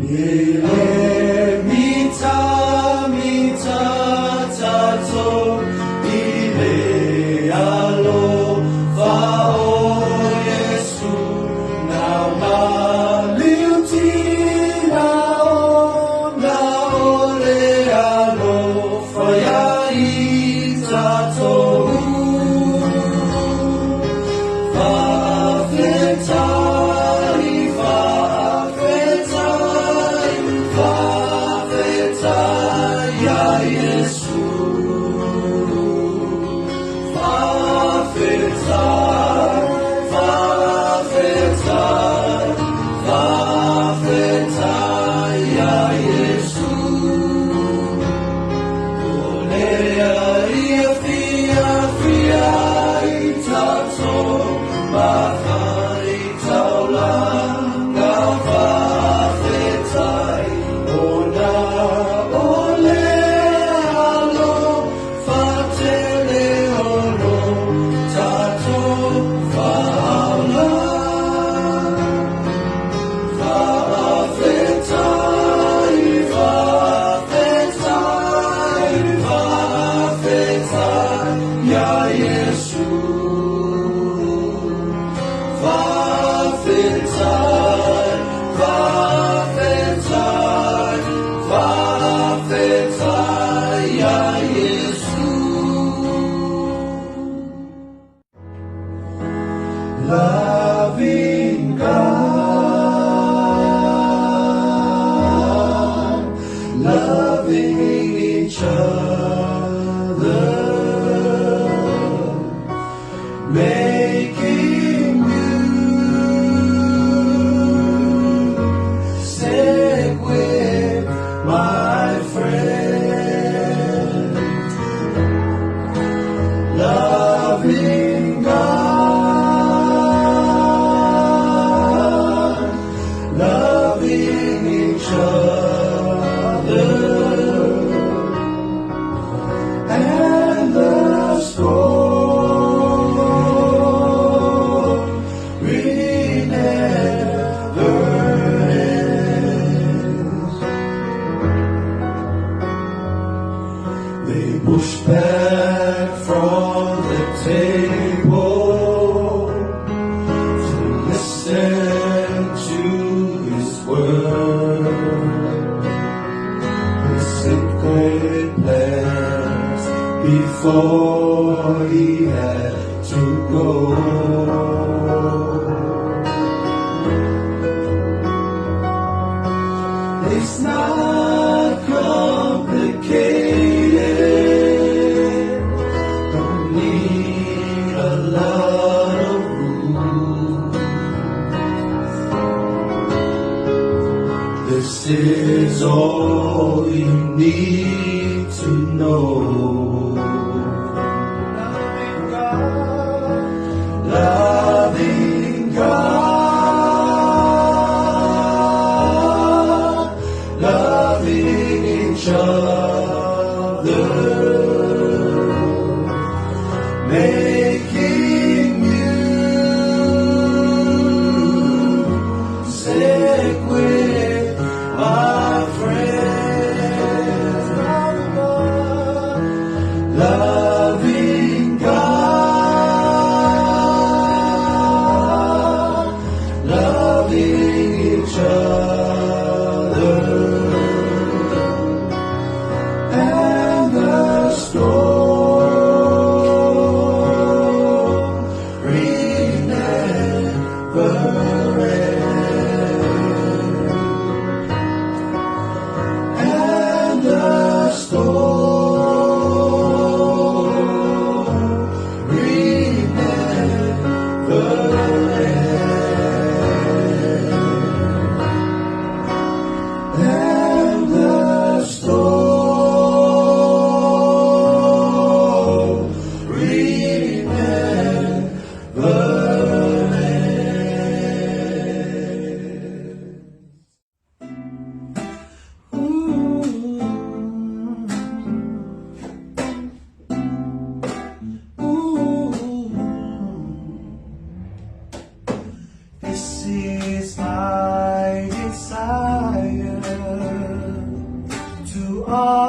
Ile mita mita tato ile alo fao Yesu na maliuti na ole alo faya itato Loving God, loving each other, making music with my friend, loving God, loving each other, and the story never ends. They push back from the table to listen to His word, His secret plans before He had to go. It's not complicated, don't need a lot of rules. This is all you need to know. Loving God, loving each other, making music with my friends, loving God, loving each other, and the story never ends, and the story never ends, and the story never ends. This is my desire, heart.